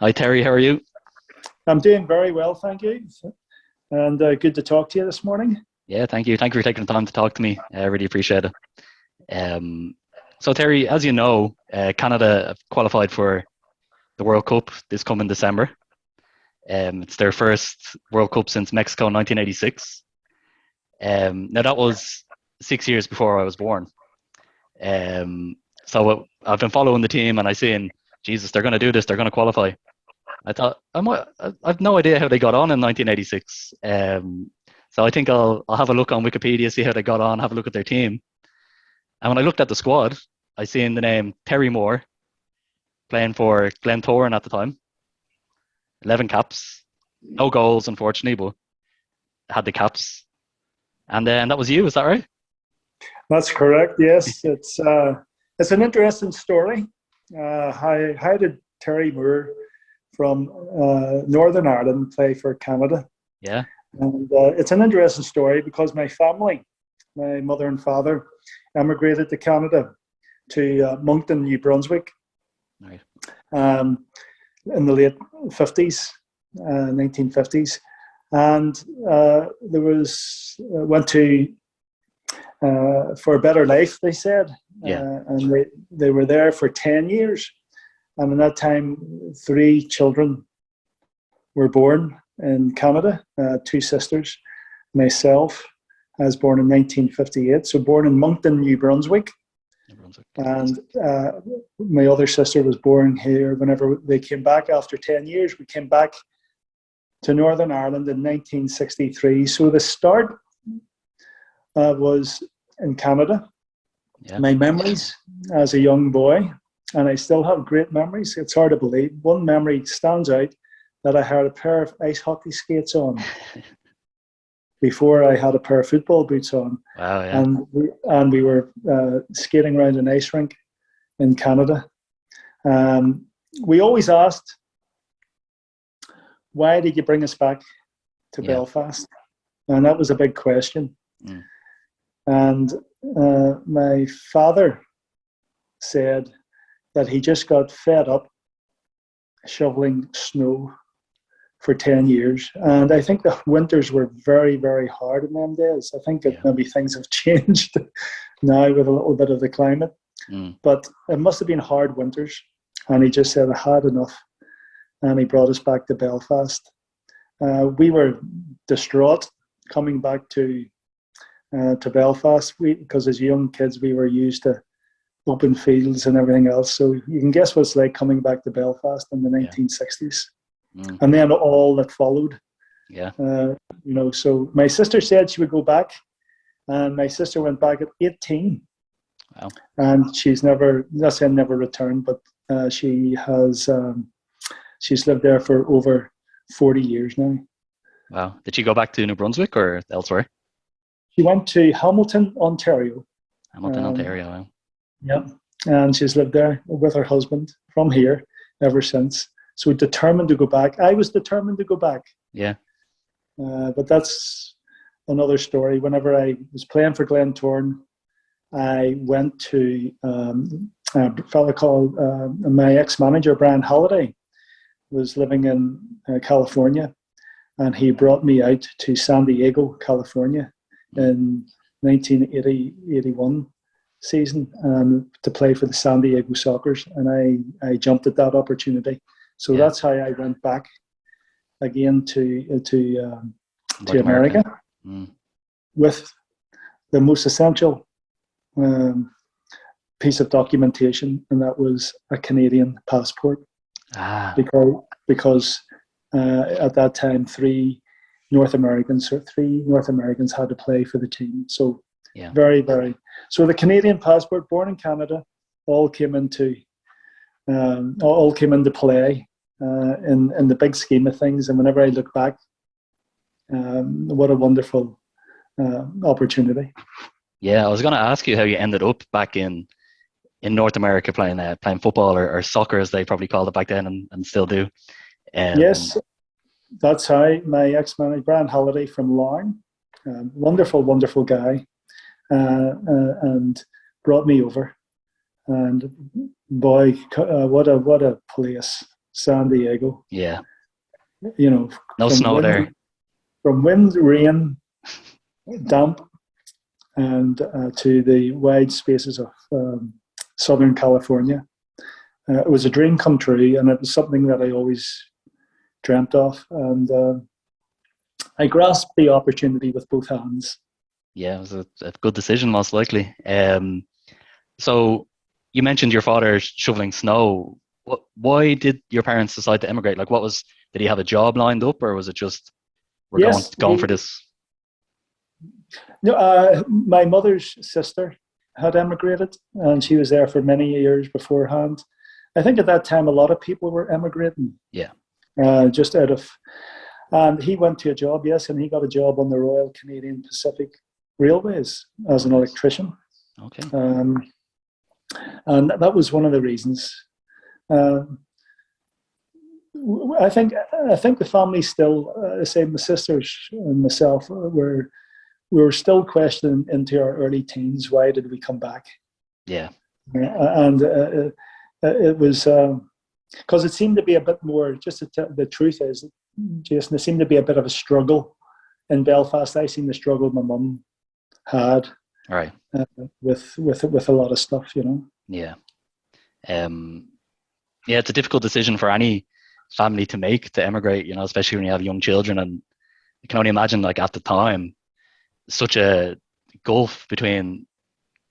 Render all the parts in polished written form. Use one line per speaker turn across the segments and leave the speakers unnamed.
Hi Terry, how are you?
I'm doing very well, thank you. And good to talk to you this morning.
Yeah, thank you. Thank you for taking the time to talk to me. I really appreciate it. Um, so Terry, as you know, Canada have qualified for the World Cup this coming December. It's their first World Cup since Mexico in 1986. Now that was 6 years before I was born. Um, so I've been following the team and I seen, Jesus, they're going to do this. They're going to qualify. I thought I've no idea how they got on in 1986. So I think I'll have a look on Wikipedia, see how they got on, have a look at their team. And when I looked at the squad, I seen the name Terry Moore playing for Glentoran at the time. 11 caps, no goals unfortunately, but had the caps. And then that was you, is that right?
That's correct. Yes, it's an interesting story. How did Terry Moore from Northern Ireland play for Canada?
Yeah.
And it's an interesting story because my family, my mother and father, emigrated to Canada to Moncton, New Brunswick,
Right.
um, in the late 50s, 1950s. And there was went to for a better life, they said.
Yeah.
And they were there for 10 years. And in that time, three children were born in Canada, two sisters. Myself, I was born in 1958, so born in Moncton, New Brunswick. And my other sister was born here whenever they came back after 10 years. We came back to Northern Ireland in 1963. So the start was in Canada.
Yeah.
My memories as a young boy, and I still have great memories. It's hard to believe. One memory stands out, that I had a pair of ice hockey skates on before I had a pair of football boots on.
Wow, yeah.
And we were skating around an ice rink in Canada. We always asked, why did you bring us back to Belfast? And that was a big question.
Mm.
And my father said that he just got fed up shoveling snow for 10 years. And I think the winters were very, very hard in them days. I think that maybe things have changed now with a little bit of the climate.
Mm.
But it must have been hard winters. And he just said, I had enough. And he brought us back to Belfast. We were distraught coming back to Belfast, because as young kids we were used to open fields and everything else. So you can guess what it's like coming back to Belfast in the 1960s.
Mm.
And then all that followed.
Yeah.
So my sister said she would go back, and my sister went back at 18.
Wow.
And she's never, not saying never returned, but she has she's lived there for over 40 years now.
Wow. Did she go back to New Brunswick or elsewhere?
She went to Hamilton, Ontario.
Hamilton, Ontario. Wow.
Yeah, and she's lived there with her husband from here ever since. So determined to go back. I was determined to go back.
Yeah.
But that's another story. Whenever I was playing for Glentoran, I went to a fella called my ex-manager, Brian Halliday, was living in California, and he brought me out to San Diego, California in 1980-81 season to play for the San Diego Sockers, and I jumped at that opportunity. So that's how I went back again to America.
Mm.
With the most essential piece of documentation, and that was a Canadian passport. Because at that time three North Americans had to play for the team. So very, very. So the Canadian passport, born in Canada, all came into play in the big scheme of things. And whenever I look back, what a wonderful opportunity.
Yeah, I was going to ask you how you ended up back in North America playing football or soccer, as they probably called it back then, and still do.
Yes, that's how my ex-manager, Brian Halliday from Larne, wonderful, wonderful guy, and brought me over. And boy, what a place! San Diego.
Yeah.
You know,
No snow there.
From wind, rain, damp, and to the wide spaces of Southern California. It was a dream come true, and it was something that I always dreamt of. And I grasped the opportunity with both hands.
Yeah, it was a good decision, most likely. So you mentioned your father shoveling snow. Why did your parents decide to emigrate? Like, did he have a job lined up, or was it just we're
Yes,
going for this?
No, my mother's sister had emigrated, and she was there for many years beforehand. I think at that time a lot of people were emigrating.
Yeah.
Just out of, and he went to a job, yes, and he got a job on the Royal Canadian Pacific Railways as an electrician.
Okay.
And that was one of the reasons. I think the family still, say my sisters and myself, we were still questioning into our early teens, why did we come back?
Yeah.
And it was because it seemed to be a bit more, just the truth is, Jason, it seemed to be a bit of a struggle in Belfast. I seen the struggle my mum had
Right.
with a lot of stuff, you know.
Yeah. Yeah, it's a difficult decision for any family to make, to emigrate, you know, especially when you have young children. And you can only imagine, like, at the time, such a gulf between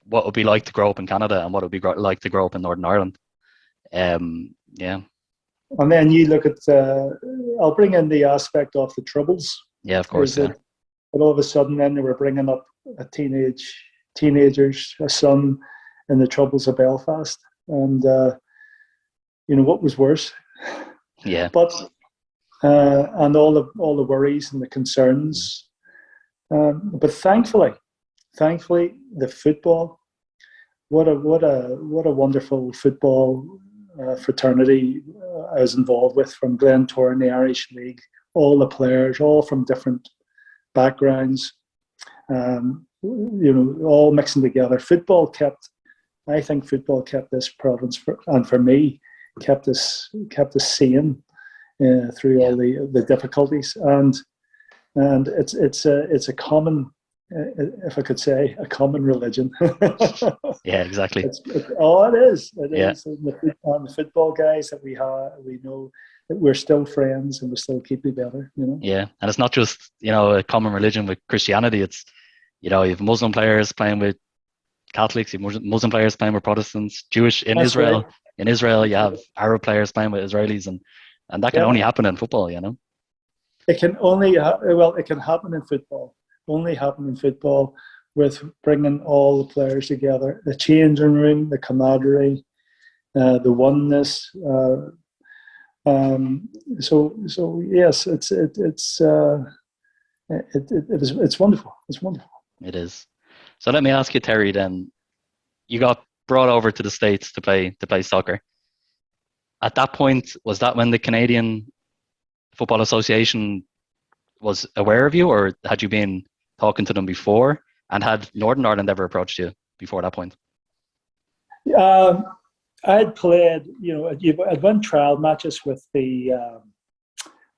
what it would be like to grow up in Canada and what it would be like to grow up in Northern Ireland. Yeah.
And then you look at, I'll bring in the aspect of the Troubles.
Yeah, of course. Yeah.
But all of a sudden, then they were bringing up teenagers, a son, in the Troubles of Belfast, and you know what was worse.
Yeah.
But and all the worries and the concerns. But thankfully, the football. What a wonderful football fraternity I was involved with, from Glentoran, the Irish League, all the players, all from different backgrounds, you know, all mixing together. I think football kept this province, and for me, kept us sane through all the difficulties, and it's a common, if I could say, a common religion.
Yeah, exactly.
It is. It
Yeah.
is. And the football guys that we know that we're still friends and we still keep together, you know.
Yeah, and it's not just, you know, a common religion with Christianity. It's, you know, you have Muslim players playing with Catholics, you have Muslim players playing with Protestants, Jewish in
That's
Israel.
right.
In Israel, you have Arab players playing with Israelis, and that can only happen in football, you know.
It can only it can happen in football. Only happen in football, with bringing all the players together, the changing room, the camaraderie, the oneness. So yes, it's wonderful. It's wonderful.
It is. So let me ask you, Terry. Then you got brought over to the States to play soccer. At that point, was that when the Canadian Football Association was aware of you, or had you been talking to them before? And had Northern Ireland ever approached you before that point?
I had played, you know, I'd won trial matches with the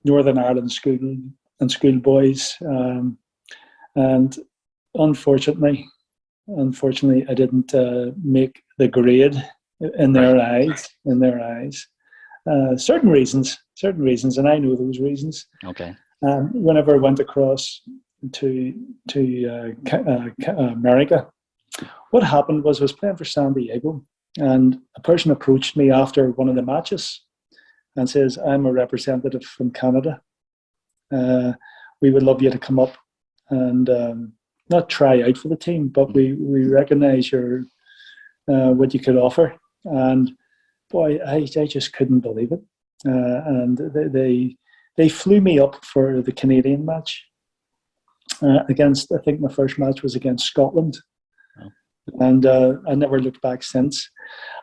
Northern Ireland school boys, and unfortunately, I didn't make the grade in their eyes. Certain reasons, and I know those reasons.
Okay.
Whenever I went across to America, what happened was I was playing for San Diego, and a person approached me after one of the matches and says, "I'm a representative from Canada. We would love you to come up and not try out for the team, but we recognise your what you could offer." And boy, I just couldn't believe it. And they flew me up for the Canadian match against, I think my first match was against Scotland. Oh. And I never looked back since.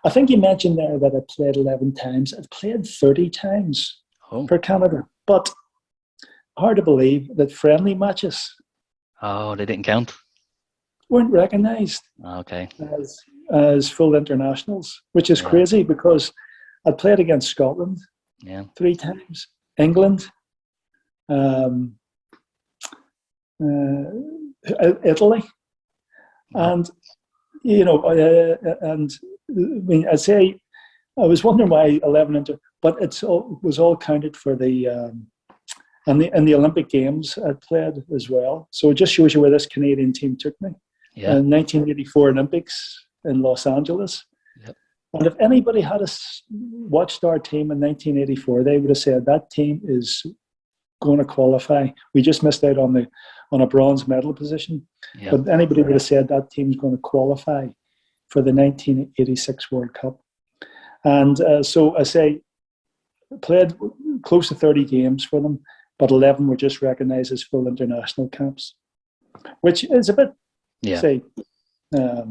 I think you mentioned there that I played 11 times. I've played 30 times for Canada. But hard to believe that friendly matches
they didn't count?
Weren't recognised as full internationals, which is crazy, because I played against Scotland
Yeah.
3 times. England, Italy,
Wow.
and and I mean, I'd say I was wondering why 11 but was all counted for the and the Olympic Games I played as well. So it just shows you where this Canadian team took me.
Yeah.
1984 Olympics in Los Angeles.
Yep.
And if anybody had watched our team in 1984, they would have said that team is going to qualify. We just missed out on a bronze medal position.
Yeah.
But anybody would have said that team's going to qualify for the 1986 World Cup. And so I say, played close to 30 games for them, but 11 were just recognised as full international caps, which is a bit, say, of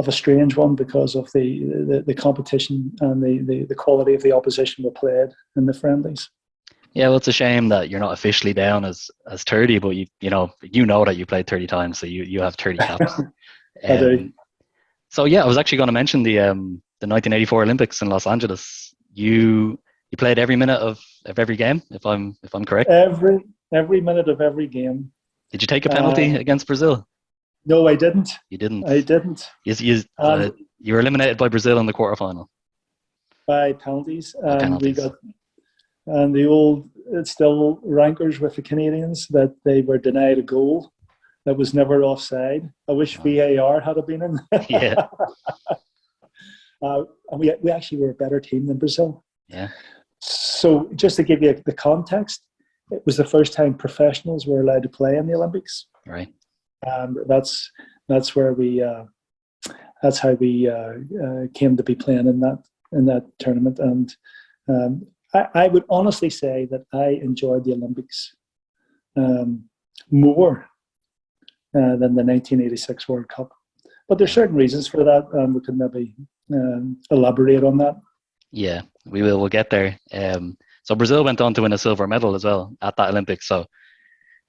a strange one because of the competition and the quality of the opposition we played in the friendlies.
Yeah, well, it's a shame that you're not officially down as 30, but you know that you played 30 times, so you have 30 caps.
I do.
So yeah, I was actually going to mention the 1984 Olympics in Los Angeles. You played every minute of every game, if I'm correct.
Every minute of every game.
Did you take a penalty against Brazil?
No, I didn't.
You didn't.
I didn't.
You were eliminated by Brazil in the quarterfinal.
By penalties,
By
and
penalties.
we got. And it still rankers with the Canadians that they were denied a goal that was never offside. I wish VAR had been in.
Yeah.
And we actually were a better team than Brazil.
Yeah.
So just to give you the context, it was the first time professionals were allowed to play in the Olympics.
Right.
And that's where that's how we came to be playing in that tournament. And I would honestly say that I enjoyed the Olympics more than the 1986 World Cup. But there's certain reasons for that, and we could maybe elaborate on that.
Yeah, we will. We'll get there. So Brazil went on to win a silver medal as well at that Olympics. So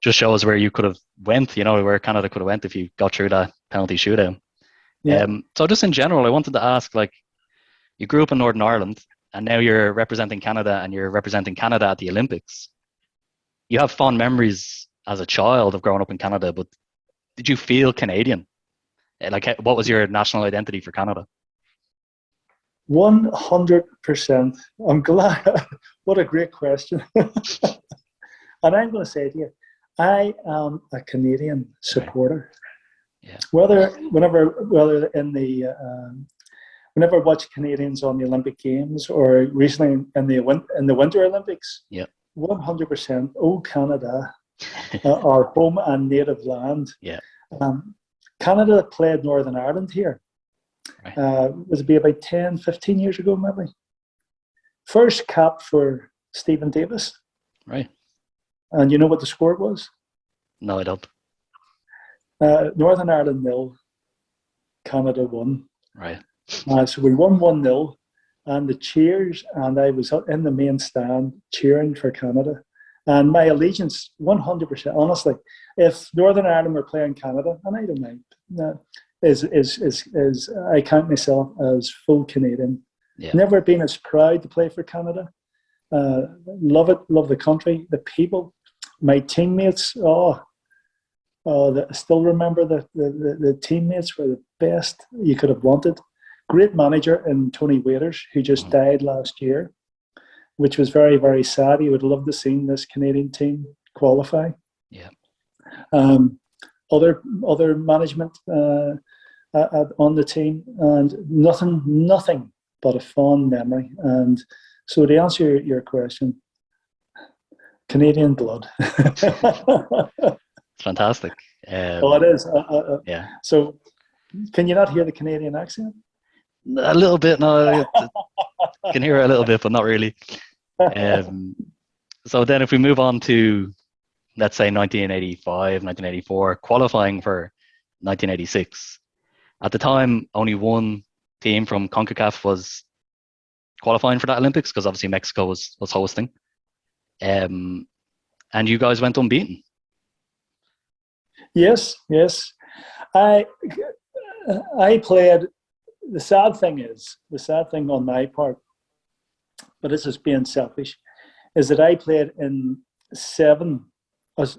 just shows where you could have went, where Canada could have went if you got through that penalty shootout.
Yeah.
So just in general, I wanted to ask, you grew up in Northern Ireland, and now you're representing Canada, and you're representing Canada at the Olympics. You have fond memories as a child of growing up in Canada, but did you feel Canadian? What was your national identity for Canada?
100%. I'm glad. What a great question. And I'm going to say to you, I am a Canadian supporter.
Yeah.
Whether I watch Canadians on the Olympic Games or recently in the Winter Olympics, 100%. Oh, Canada, our home and native land.
Yeah.
Canada played Northern Ireland here.
Right.
Was it be about 10, 15 years ago, maybe? First cap for Stephen Davis.
Right.
And you know what the score was?
No, I don't.
Northern Ireland 0, Canada 1.
Right.
So we won 1-0, and the cheers, and I was in the main stand cheering for Canada. And my allegiance, 100%, honestly, if Northern Ireland were playing Canada, and I don't mind, is I count myself as full Canadian.
Yeah.
Never been as proud to play for Canada. Love it, love the country, the people, my teammates. I still remember the teammates were the best you could have wanted. Great manager in Tony Waiters, who just died last year, which was very, very sad. He would love to see this Canadian team qualify.
Yeah.
Other management on the team, and nothing but a fond memory. And so to answer your question, Canadian blood.
Fantastic.
It is.
Yeah.
So can you not hear the Canadian accent?
A little bit, no. I can hear it a little bit, but not really. So then if we move on to, let's say, 1985, 1984, qualifying for 1986. At the time, only one team from CONCACAF was qualifying for that Olympics, because obviously Mexico was hosting. And you guys went unbeaten.
Yes. I played. The sad thing on my part but this is being selfish, is that I played in seven of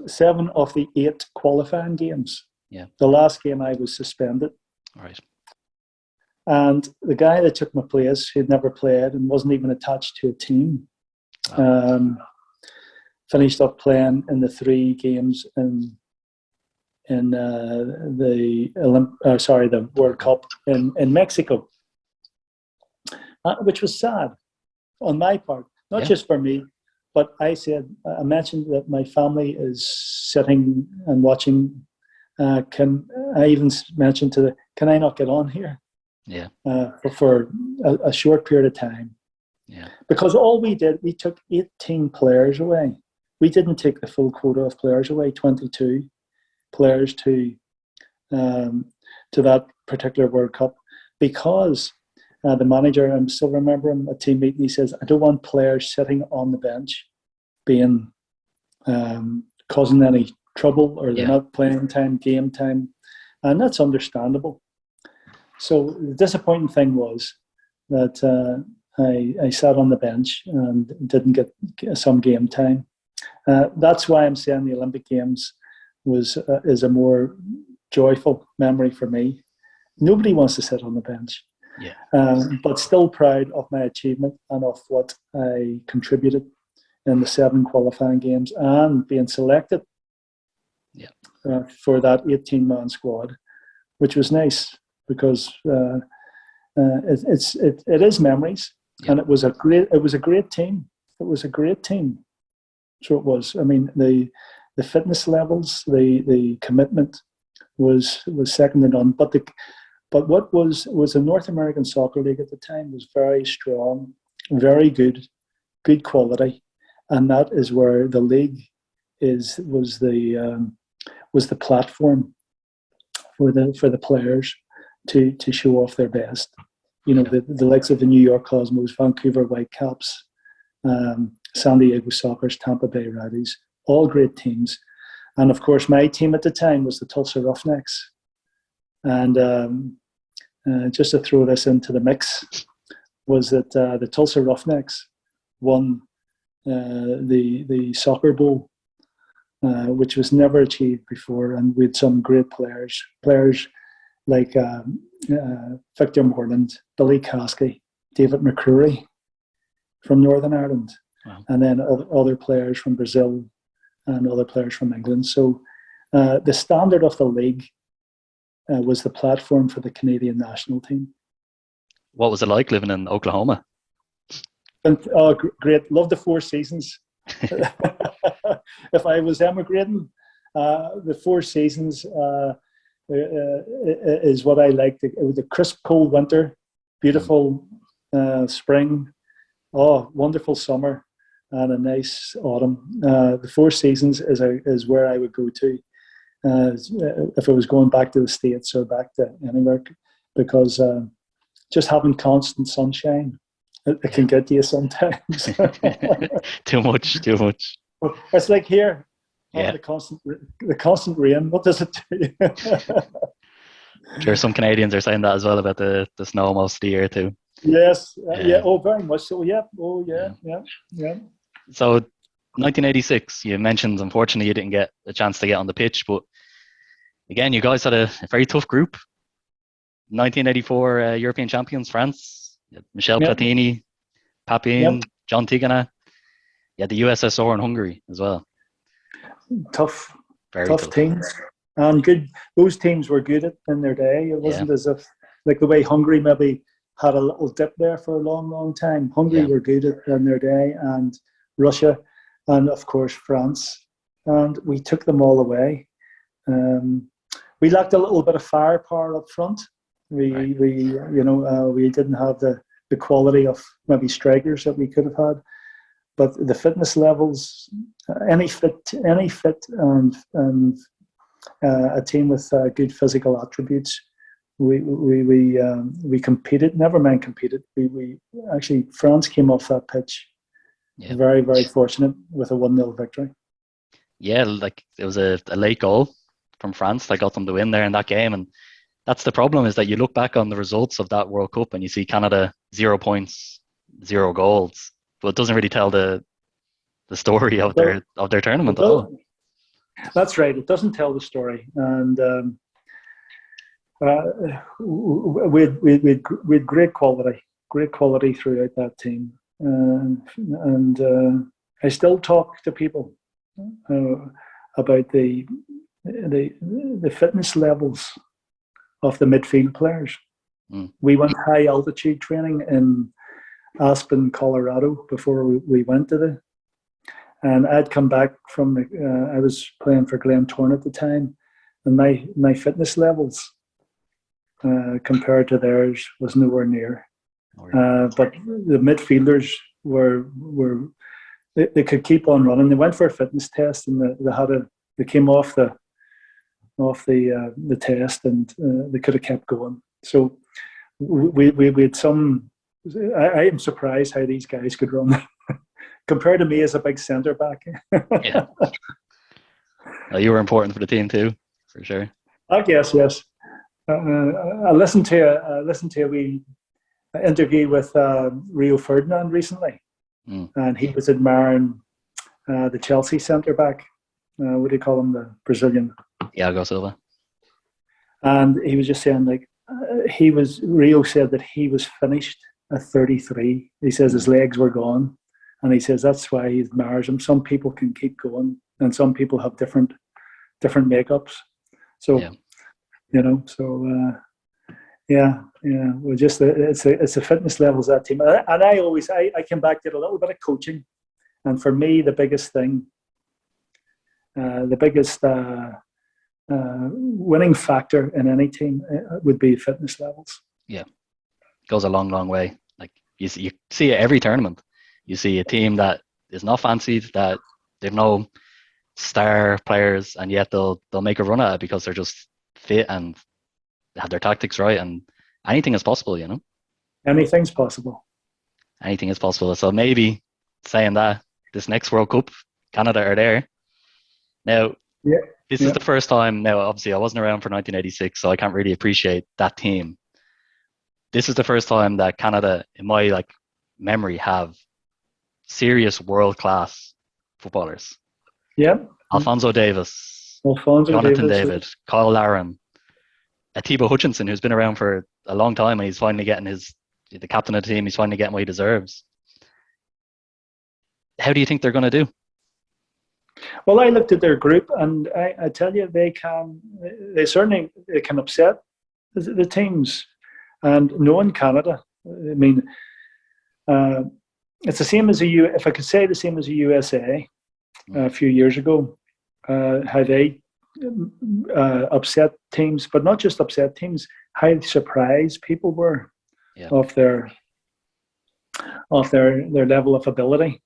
the 8 qualifying games.
Yeah.
The last game I was suspended.
All right.
And the guy that took my place, who'd never played and wasn't even attached to a team, finished up playing in the 3 games in the World Cup in Mexico, which was sad on my part, not just for me, but I mentioned that my family is sitting and watching. Can I even mention can I not get on here?
Yeah.
For a short period of time.
Yeah. Because
all we did, we took 18 players away. We didn't take the full quota of players away, 22 players to that particular World Cup, because the manager, I'm still remembering a team meeting, he says, I don't want players sitting on the bench being causing any trouble, or they're not playing time, game time, and that's understandable. So the disappointing thing was that I sat on the bench and didn't get some game time. That's why I'm saying the Olympic Games is a more joyful memory for me. Nobody wants to sit on the bench, but still proud of my achievement and of what I contributed in the 7 qualifying games and being selected for that 18-man squad, which was nice because it is memories, and it was a great team. It was a great team. So it was. I mean, the fitness levels, the commitment was second to none. But what was the North American Soccer League at the time was very strong, very good quality, and that is where the league was the platform for the players to show off their best. You know, the likes of the New York Cosmos, Vancouver Whitecaps, San Diego Sockers, Tampa Bay Rowdies, all great teams. And of course, my team at the time was the Tulsa Roughnecks. And just to throw this into the mix, was that the Tulsa Roughnecks won the Soccer Bowl, which was never achieved before. And we had some great players like Victor Moreland, Billy Caskey, David McCrory from Northern Ireland, and then other players from Brazil and other players from England. So the standard of the league was the platform for the Canadian national team.
What was it like living in Oklahoma?
Great. Loved the 4 seasons. If I was emigrating, the 4 seasons is what I liked. It was a crisp, cold winter, beautiful spring, wonderful summer, and a nice autumn. The 4 seasons is where I would go to if I was going back to the States or back to anywhere, because just having constant sunshine, it can get to you sometimes.
Too much.
It's like here. The constant rain. What does it do?
Sure, some Canadians are saying that as well about the snow most of the year too.
Yes. Oh, very much so. Yeah. Oh, yeah.
So, 1986. You mentioned, unfortunately, you didn't get a chance to get on the pitch, but again, you guys had a very tough group. 1984 European champions, France. Michel Platini, Papin, John Tigana. Yeah, the USSR and Hungary as well.
Tough
tough
teams, and good. Those teams were good in their day. It wasn't as if, like the way Hungary maybe had a little dip there for a long time. Hungary were good in their day, and Russia, and of course France, and we took them all away. We lacked a little bit of firepower up front. We didn't have the quality of maybe strikers that we could have had. But the fitness levels, any fit and a team with good physical attributes, we competed. Never mind competed. We actually, France came off that pitch very, very fortunate with a 1-0 victory.
Yeah, like it was a late goal from France that got them to win there in that game, and that's the problem, is that you look back on the results of that World Cup and you see Canada 0 points, 0 goals. but it doesn't really tell the story of their tournament at all.
That's right. It doesn't tell the story, and we had great quality throughout that team, and I still talk to people about the fitness levels of the midfield players. We went high altitude training in Aspen, Colorado before we went to the. And I'd come back from I was playing for Glentoran at the time, and my fitness levels compared to theirs was nowhere near. But the midfielders they could keep on running. They went for a fitness test, and they came off the test, and they could have kept going. So we had some. I am surprised how these guys could run. Compared to me as a big centre back.
Yeah. Well, you were important for the team too, for sure.
I guess, yes. I listened to a wee interview with Rio Ferdinand recently, and he was admiring the Chelsea centre back. What do you call him? The Brazilian.
Thiago Silva.
And he was just saying, like, Rio said that he was finished at 33. He says his legs were gone. And he says that's why he admires him. Some people can keep going, and some people have different makeups. So, We're just it's a fitness levels of that team. And I came back to a little bit of coaching, and for me the biggest thing, winning factor in any team would be fitness levels.
Yeah, goes a long, long way. Like you see it every tournament. You see a team that is not fancied, that they've no star players, and yet they'll make a run at it because they're just fit and have their tactics right, and anything is possible, you know?
Anything's possible.
Anything is possible. So maybe saying that, this next World Cup, Canada are there. Now, this is the first time, now obviously I wasn't around for 1986, so I can't really appreciate that team. This is the first time that Canada, in my memory, have serious world-class footballers.
Yep.
Alphonso Davies, Jonathan David, Kyle Larin, Thibaut Hutchinson, who's been around for a long time, and he's finally getting the captain of the team, he's finally getting what he deserves. How do you think they're going to do?
Well, I looked at their group, and I tell you, they can upset the teams. And knowing Canada, I mean, it's the same as if I could say the same as the USA a few years ago, how they upset teams, but not just upset teams, how surprised people were of their level of ability.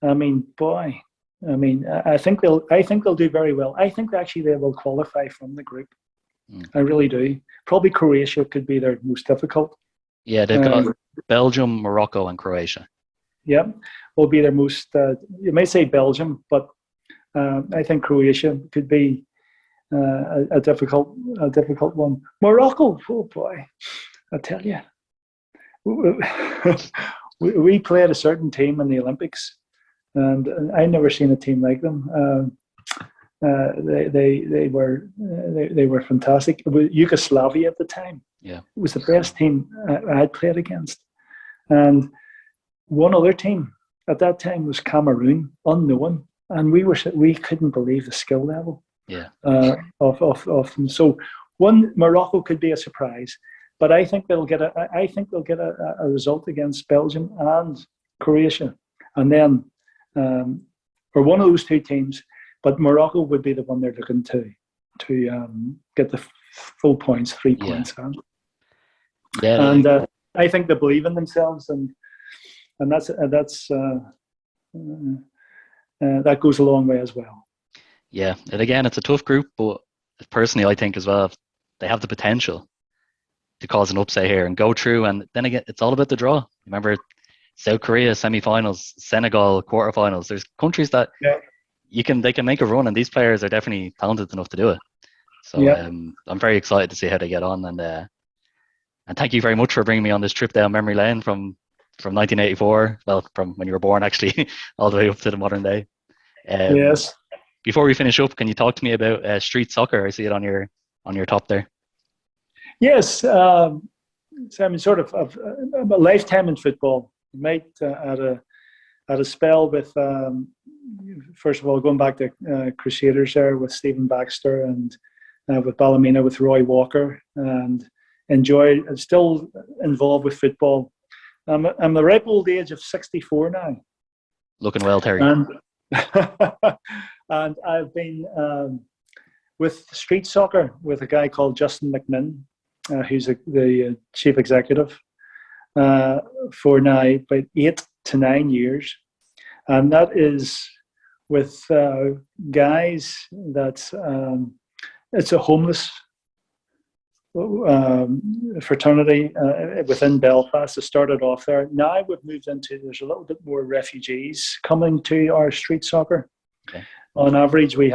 I mean, boy, I think they'll do very well. I think actually they will qualify from the group. I really do. Probably Croatia could be their most difficult.
Yeah, they've got Belgium, Morocco, and Croatia.
Yeah, will be their most. You may say Belgium, but I think Croatia could be a difficult one. Morocco, oh boy, I tell you, we played a certain team in the Olympics, and I never seen a team like them. They were fantastic. It was Yugoslavia at the time.
Yeah,
it was the best team I had played against, and one other team at that time was Cameroon, unknown, and we couldn't believe the skill level.
Yeah.
Of them. So Morocco could be a surprise, but I think they'll get a result against Belgium and Croatia, and then or one of those two teams. But Morocco would be the one they're looking to get the full points, 3 points.
Yeah.
And I think they believe in themselves, and that goes a long way as well.
Yeah, and again, it's a tough group, but personally, I think as well, they have the potential to cause an upset here and go through. And then again, it's all about the draw. Remember, South Korea semi-finals, Senegal quarterfinals. There's countries that they can make a run, and these players are definitely talented enough to do it. So I'm very excited to see how they get on, and thank you very much for bringing me on this trip down memory lane from from 1984. Well, from when you were born, actually, all the way up to the modern day.
Yes.
Before we finish up, can you talk to me about street soccer? I see it on your top there.
Yes. So I'm sort of a lifetime in football. Might had a spell with first of all going back to Crusaders there with Stephen Baxter and with Ballymena with Roy Walker, and I'm still involved with football. I'm the ripe old age of 64 now.
Looking well, Terry.
And and I've been with street soccer with a guy called Justin McMinn, who's the chief executive for now about 8 to 9 years, and that is with guys that it's a homeless fraternity within Belfast. It started off there. Now we've moved into, there's a little bit more refugees coming to our street soccer.
Okay.
On average, we've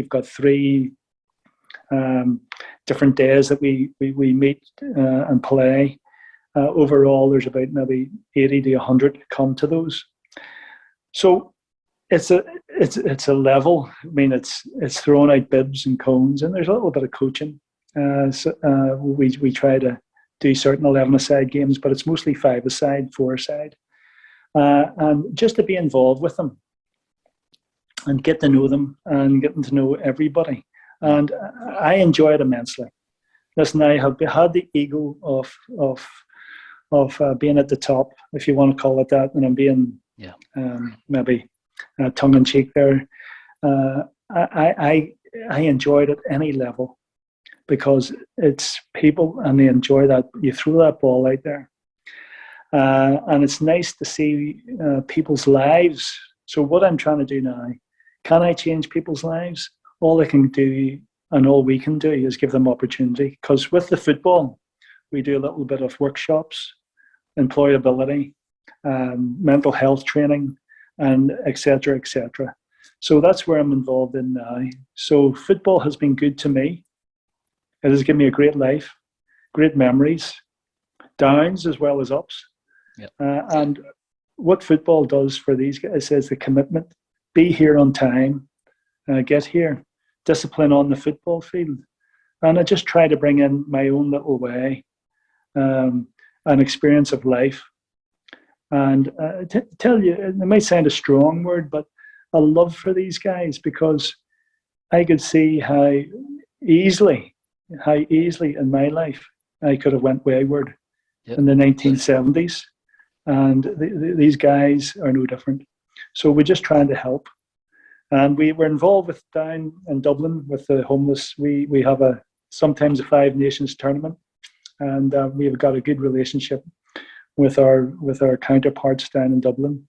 got 3 different days that we meet and play. Overall, there's about maybe 80 to 100 come to those. So it's a level. I mean, it's throwing out bibs and cones, and there's a little bit of coaching. We try to do certain 11-a-side games, but it's mostly 5-a-side, 4-a-side, and just to be involved with them and get to know them and getting to know everybody. And I enjoy it immensely. Listen, I have had the ego of being at the top, if you want to call it that, and I'm being maybe tongue in cheek there. I enjoy it at any level because it's people and they enjoy that. You throw that ball out there, and it's nice to see people's lives. So what I'm trying to do now, can I change people's lives? All I can do and all we can do is give them opportunity, because with the football, we do a little bit of workshops, employability, mental health training, and et cetera, et cetera. So that's where I'm involved in now. So football has been good to me. It has given me a great life, great memories, downs as well as ups.
Yep.
And what football does for these guys is the commitment. Be here on time, get here, discipline on the football field. And I just try to bring in my own little way, an experience of life. And tell you, it might sound a strong word, but a love for these guys, because I could see how easily in my life I could have went wayward in the 1970s. And these guys are no different. So we're just trying to help. And we were involved with down in Dublin with the homeless. We have sometimes a 5 Nations tournament, and we've got a good relationship with our counterparts down in Dublin.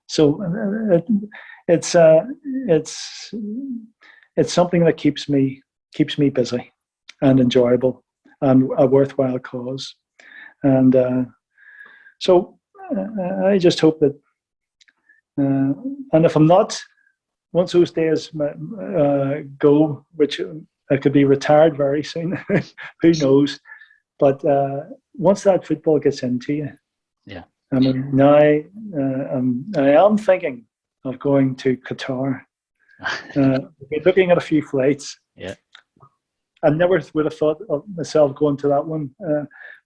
So it's something that keeps me busy and enjoyable and a worthwhile cause. And so I just hope that, and if I'm not, once those days go, which I could be retired very soon, who knows? But once that football gets into you, I mean, now I am thinking of going to Qatar. Looking at a few flights.
Yeah,
I never would have thought of myself going to that one,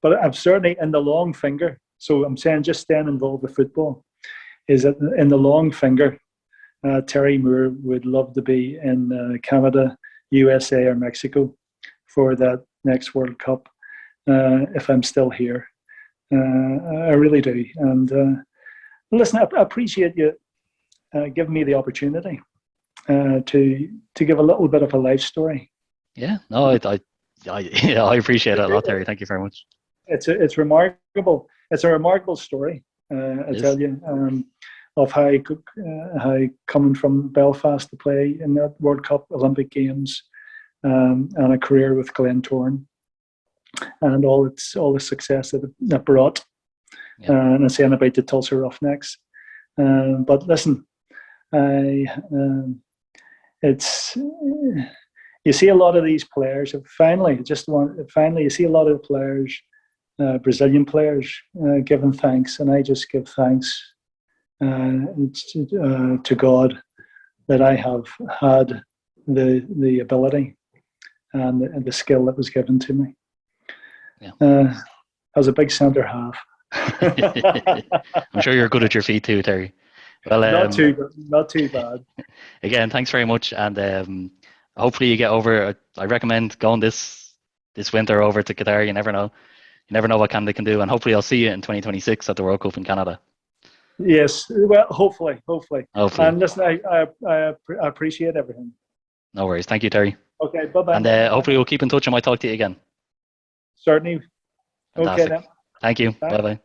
but I'm certainly in the long finger. So I'm saying just staying involved with football is that in the long finger. Terry Moore would love to be in Canada, USA, or Mexico for that next World Cup if I'm still here. I really do. And listen, I appreciate you giving me the opportunity to give a little bit of a life story.
Yeah, no, I appreciate it a lot, Terry. Thank you very much.
It's remarkable. It's a remarkable story. I tell you, of how coming from Belfast to play in that World Cup, Olympic Games, and a career with Glentoran, and all the success that brought. And I'm saying about the Tulsa Roughnecks. But listen, it's you see a lot of these players. Finally, you see a lot of players Brazilian players giving thanks, and I just give thanks to God that I have had the ability and the skill that was given to me.
Yeah.
As a big centre half.
I'm sure you're good at your feet too, Terry. Well,
not too bad.
Again, thanks very much, and hopefully you get over. I recommend going this winter over to Qatar. You never know. You never know what Canada can do, and hopefully I'll see you in 2026 at the World Cup in Canada.
Yes, well, hopefully. And listen, I appreciate everything.
No worries. Thank you, Terry.
Okay, bye-bye.
And hopefully we'll keep in touch. I might talk to you again.
Certainly.
Fantastic.
Okay then.
Thank you.
Bye.
Bye-bye.